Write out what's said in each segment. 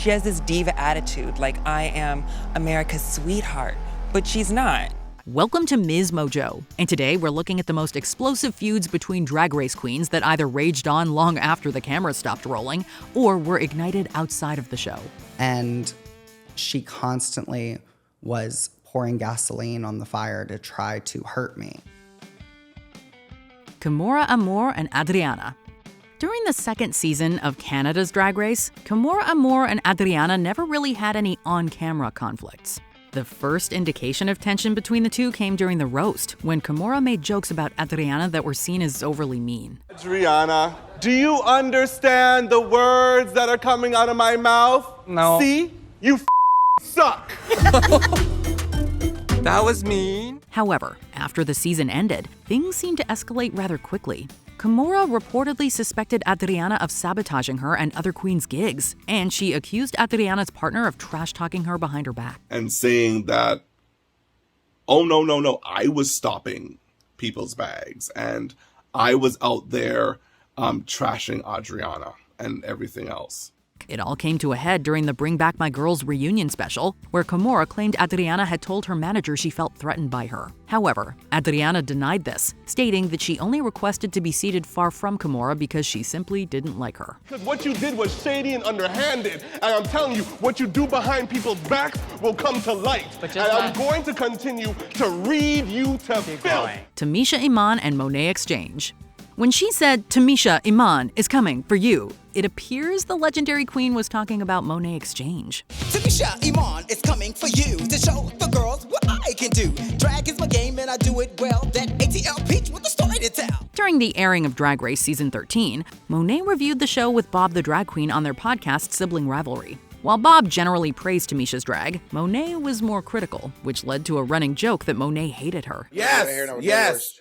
She has this diva attitude, like I am America's sweetheart, but she's not. Welcome to MsMojo, and today we're looking at the most explosive feuds between Drag Race queens that either raged on long after the cameras stopped rolling or were ignited outside of the show. And she constantly was pouring gasoline on the fire to try to hurt me. Kimora Amour and Adriana. During the second season of Canada's Drag Race, Kimora Amour and Adriana never really had any on-camera conflicts. The first indication of tension between the two came during the roast, when Kimora made jokes about Adriana that were seen as overly mean. Adriana, do you understand the words that are coming out of my mouth? No. See? You suck. That was mean. However, after the season ended, things seemed to escalate rather quickly. Kimora reportedly suspected Adriana of sabotaging her and other queens' gigs, and she accused Adriana's partner of trash-talking her behind her back. And saying that, oh, no, I was stopping people's bags, and I was out there trashing Adriana and everything else. It all came to a head during the Bring Back My Girls reunion special, where Kimora claimed Adriana had told her manager she felt threatened by her. However, Adriana denied this, stating that she only requested to be seated far from Kimora because she simply didn't like her. Because what you did was shady and underhanded, and I'm telling you, what you do behind people's backs will come to light. And I'm going to continue to read you to filth. Tamisha Iman and Monét X Change. When she said, "Tamisha Iman is coming for you," it appears the legendary queen was talking about Monét X Change. Tamisha Iman is coming for you to show the girls what I can do. Drag is my game and I do it well. That ATL peach with the story to tell. During the airing of Drag Race Season 13, Monét reviewed the show with Bob the Drag Queen on their podcast Sibling Rivalry. While Bob generally praised Tamisha's drag, Monét was more critical, which led to a running joke that Monét hated her. Yes.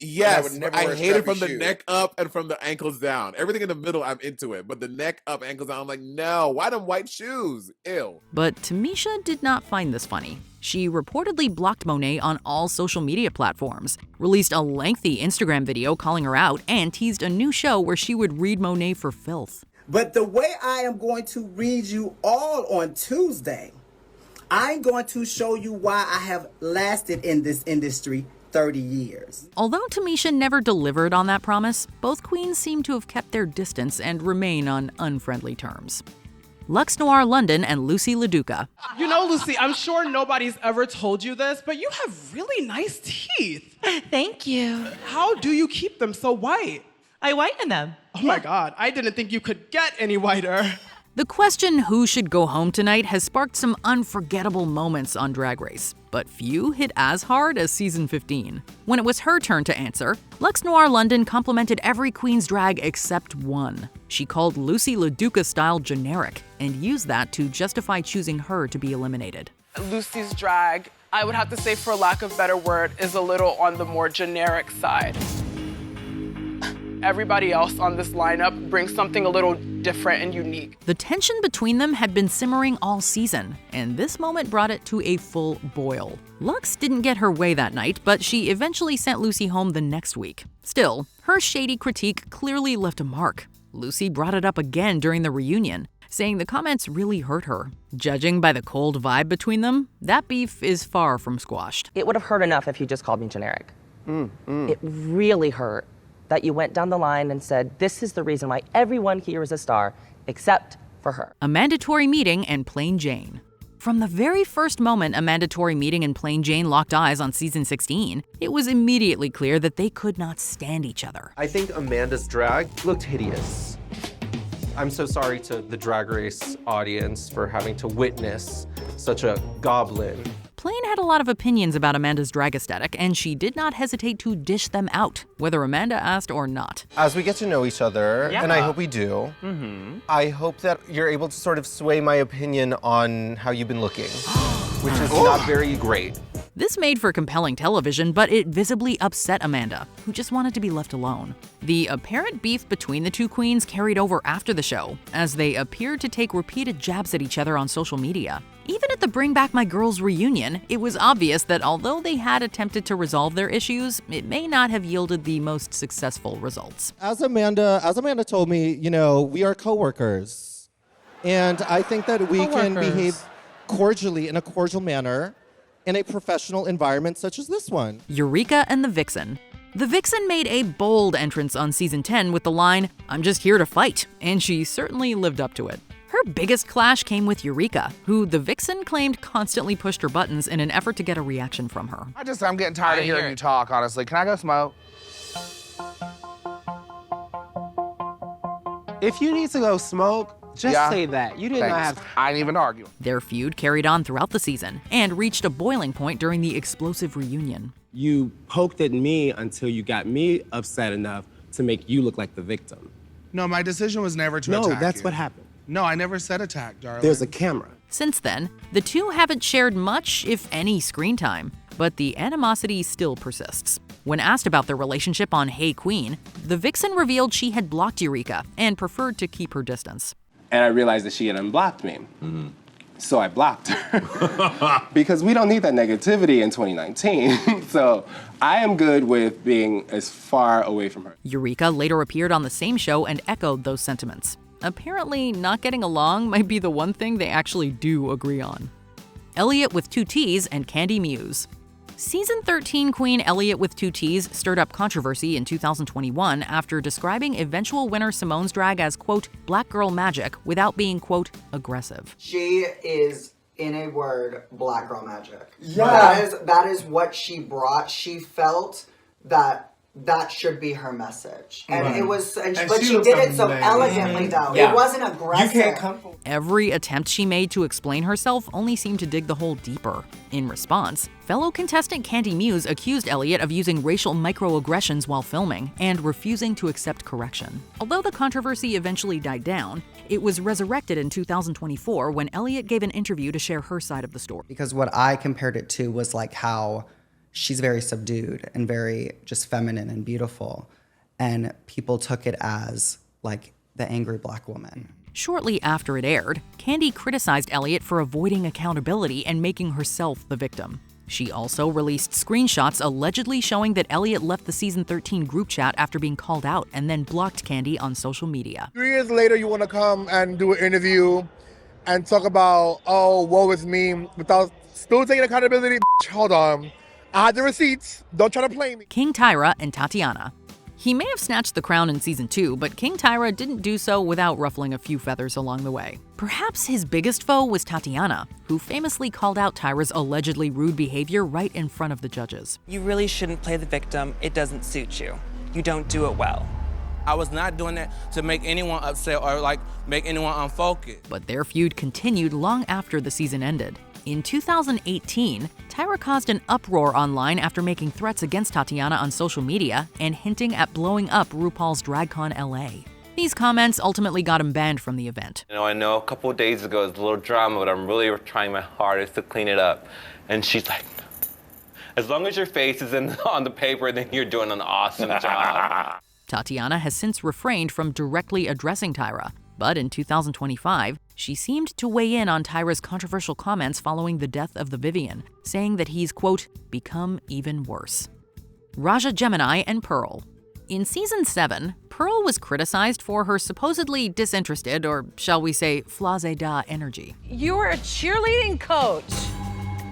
I hate it from the neck up and from the ankles down. Everything in the middle, I'm into it. But the neck up, ankles down, I'm like, no, why them white shoes? Ew. But Tamisha did not find this funny. She reportedly blocked Monét on all social media platforms, released a lengthy Instagram video calling her out, and teased a new show where she would read Monét for filth. But the way I am going to read you all on Tuesday, I'm going to show you why I have lasted in this industry 30 years. Although Tamisha never delivered on that promise, both queens seem to have kept their distance and remain on unfriendly terms. Luxx Noir London and Loosey LaDuca. You know, Lucy, I'm sure nobody's ever told you this, but you have really nice teeth. Thank you. How do you keep them so white? I whiten them. Oh my God, I didn't think you could get any whiter. The question who should go home tonight has sparked some unforgettable moments on Drag Race, but few hit as hard as season 15. When it was her turn to answer, Luxx Noir London complimented every queen's drag except one. She called Loosey LaDuca's style generic and used that to justify choosing her to be eliminated. Loosey's drag, I would have to say, for lack of a better word, is a little on the more generic side. Everybody else on this lineup brings something a little different and unique. The tension between them had been simmering all season, and this moment brought it to a full boil. Luxx didn't get her way that night, but she eventually sent Loosey home the next week. Still, her shady critique clearly left a mark. Loosey brought it up again during the reunion, saying the comments really hurt her. Judging by the cold vibe between them, that beef is far from squashed. It would have hurt enough if you just called me generic. It really hurt that you went down the line and said, this is the reason why everyone here is a star, except for her. A mandatory meeting and Plain Jane. From the very first moment a mandatory meeting and Plain Jane locked eyes on season 16, it was immediately clear that they could not stand each other. I think Amanda's drag looked hideous. I'm so sorry to the Drag Race audience for having to witness such a goblin. Plain had a lot of opinions about Amanda's drag aesthetic, and she did not hesitate to dish them out, whether Amanda asked or not. As we get to know each other, and I hope we do, I hope that you're able to sort of sway my opinion on how you've been looking, which is not very great. This made for compelling television, but it visibly upset Amanda, who just wanted to be left alone. The apparent beef between the two queens carried over after the show, as they appeared to take repeated jabs at each other on social media. Even at the Bring Back My Girls reunion, it was obvious that although they had attempted to resolve their issues, it may not have yielded the most successful results. As Amanda told me, you know, we are coworkers. And I think that we can behave cordially in a cordial manner in a professional environment such as this one. Eureka and the Vixen. The Vixen made a bold entrance on season 10 with the line, "I'm just here to fight," and she certainly lived up to it. Her biggest clash came with Eureka, who the Vixen claimed constantly pushed her buttons in an effort to get a reaction from her. I'm getting tired of hearing you talk, honestly. Can I go smoke? If you need to go smoke, just say that. You didn't have. I didn't even argue. Their feud carried on throughout the season and reached a boiling point during the explosive reunion. You poked at me until you got me upset enough to make you look like the victim. No, my decision was never to attack No, that's you. what happened. No, I never said attack, darling. There's a camera. Since then, the two haven't shared much, if any, screen time, but the animosity still persists. When asked about their relationship on Hey Queen, the Vixen revealed she had blocked Eureka and preferred to keep her distance. And I realized that she had unblocked me. So I blocked her. Because we don't need that negativity in 2019. So I am good with being as far away from her. Eureka later appeared on the same show and echoed those sentiments. Apparently, not getting along might be the one thing they actually do agree on. Elliott with 2 T's and Candy Muse. Season 13 Queen Elliott with 2 T's stirred up controversy in 2021 after describing eventual winner Simone's drag as, quote, black girl magic without being, quote, aggressive. She is, in a word, black girl magic. Yeah. That is what she brought. She felt that should be her message. And it was, but she did it so elegantly though. Yeah. It wasn't aggressive. You can't come. Every attempt she made to explain herself only seemed to dig the hole deeper. In response, fellow contestant Candy Muse accused Elliott of using racial microaggressions while filming and refusing to accept correction. Although the controversy eventually died down, it was resurrected in 2024 when Elliott gave an interview to share her side of the story. Because what I compared it to was like how she's very subdued and very just feminine and beautiful. And people took it as like the angry black woman. Shortly after it aired, Candy criticized Elliott for avoiding accountability and making herself the victim. She also released screenshots allegedly showing that Elliott left the season 13 group chat after being called out and then blocked Candy on social media. 3 years later, you want to come and do an interview and talk about, oh, woe is me, without still taking accountability. Hold on. I had the receipts. Don't try to play me. King Tyra and Tatiana. He may have snatched the crown in season 2, but King Tyra didn't do so without ruffling a few feathers along the way. Perhaps his biggest foe was Tatiana, who famously called out Tyra's allegedly rude behavior right in front of the judges. You really shouldn't play the victim. It doesn't suit you. You don't do it well. I was not doing that to make anyone upset or like make anyone unfocused. But their feud continued long after the season ended. In 2018, Tyra caused an uproar online after making threats against Tatiana on social media and hinting at blowing up RuPaul's DragCon LA. These comments ultimately got him banned from the event. I know a couple of days ago it was a little drama, but I'm really trying my hardest to clean it up. And she's like, as long as your face is on the paper, then you're doing an awesome job. Tatiana has since refrained from directly addressing Tyra, but in 2025, she seemed to weigh in on Tyra's controversial comments following the death of the Vivian, saying that he's, quote, become even worse. Raja Gemini and Pearl. In season 7, Pearl was criticized for her supposedly disinterested, or shall we say, flazé-da energy. You were a cheerleading coach,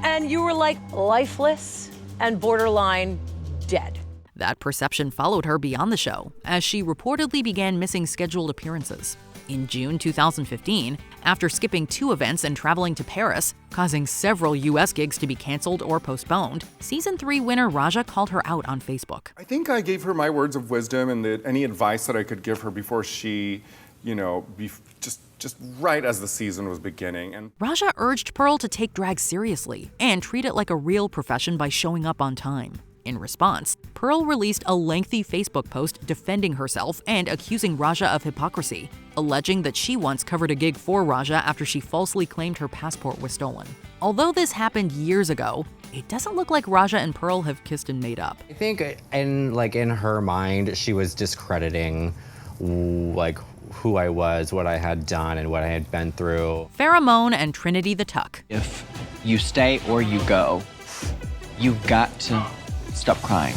and you were like lifeless and borderline dead. That perception followed her beyond the show, as she reportedly began missing scheduled appearances. In June 2015, after skipping 2 events and traveling to Paris, causing several US gigs to be canceled or postponed, season 3 winner Raja called her out on Facebook. I think I gave her my words of wisdom and any advice that I could give her before she, just right as the season was beginning. And Raja urged Pearl to take drag seriously and treat it like a real profession by showing up on time. In response, Pearl released a lengthy Facebook post defending herself and accusing Raja of hypocrisy, alleging that she once covered a gig for Raja after she falsely claimed her passport was stolen. Although this happened years ago, it doesn't look like Raja and Pearl have kissed and made up. I think in her mind, she was discrediting who I was, what I had done, and what I had been through. Pheromone and Trinity the Tuck. If you stay or you go, you've got to stop crying.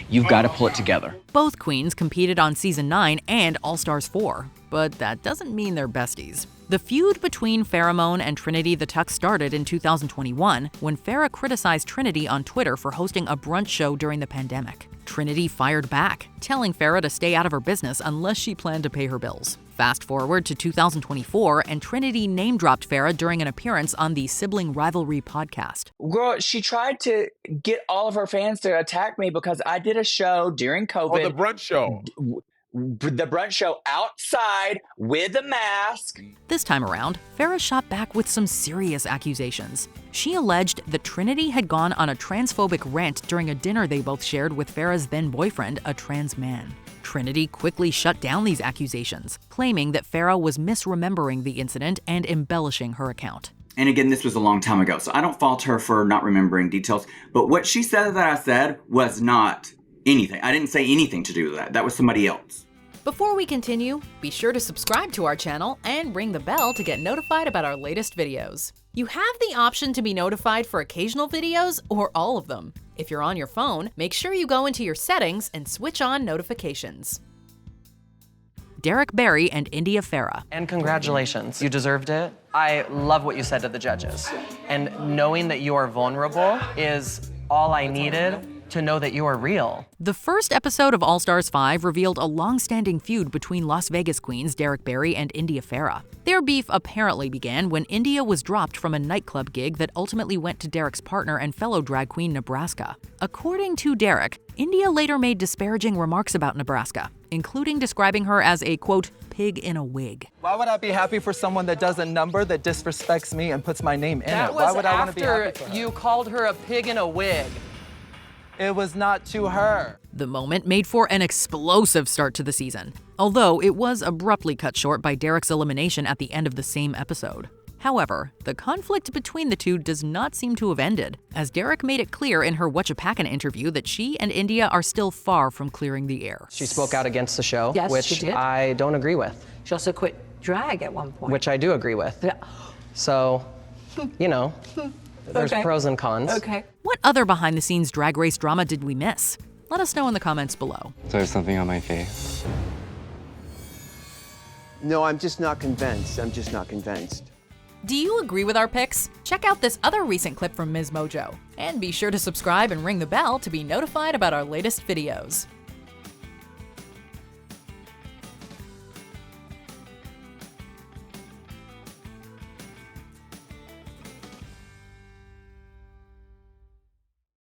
You've got to pull it together. Both queens competed on season 9 and All Stars 4, but that doesn't mean they're besties. The feud between Pheromone and Trinity the Tuck started in 2021 when Farrah criticized Trinity on Twitter for hosting a brunch show during the pandemic. Trinity fired back, telling Farrah to stay out of her business unless she planned to pay her bills. Fast forward to 2024, and Trinity name-dropped Farrah during an appearance on the Sibling Rivalry podcast. Girl, she tried to get all of her fans to attack me because I did a show during COVID. Oh, the brunch show. The brunch show outside with a mask. This time around, Farrah shot back with some serious accusations. She alleged that Trinity had gone on a transphobic rant during a dinner they both shared with Farrah's then-boyfriend, a trans man. Trinity quickly shut down these accusations, claiming that Farrah was misremembering the incident and embellishing her account. And again, this was a long time ago, so I don't fault her for not remembering details. But what she said that I said was not anything. I didn't say anything to do with that. That was somebody else. Before we continue, be sure to subscribe to our channel and ring the bell to get notified about our latest videos. You have the option to be notified for occasional videos or all of them. If you're on your phone, make sure you go into your settings and switch on notifications. Derek Barry and India Farrah. And congratulations, you deserved it. I love what you said to the judges. And knowing that you are vulnerable is all I needed to know that you are real. The first episode of All Stars 5 revealed a long-standing feud between Las Vegas queens Derek Barry and India Farrah. Their beef apparently began when India was dropped from a nightclub gig that ultimately went to Derek's partner and fellow drag queen Nebraska. According to Derek, India later made disparaging remarks about Nebraska, including describing her as a, quote, pig in a wig. Why would I be happy for someone that does a number that disrespects me and puts my name in it? Why would I want to be happy for her? You called her a pig in a wig. It was not to her. The moment made for an explosive start to the season, although it was abruptly cut short by Derek's elimination at the end of the same episode. However, the conflict between the two does not seem to have ended, as Derek made it clear in her Whatcha Packin' interview that she and India are still far from clearing the air. She spoke out against the show, Yes, which she did. I don't agree with. She also quit drag at one point. Which I do agree with. Yeah. So, you know, there's Okay. pros and cons. Okay. What other behind-the-scenes Drag Race drama did we miss? Let us know in the comments below. There's something on my face. No, I'm just not convinced. I'm just not convinced. Do you agree with our picks? Check out this other recent clip from MsMojo. And be sure to subscribe and ring the bell to be notified about our latest videos.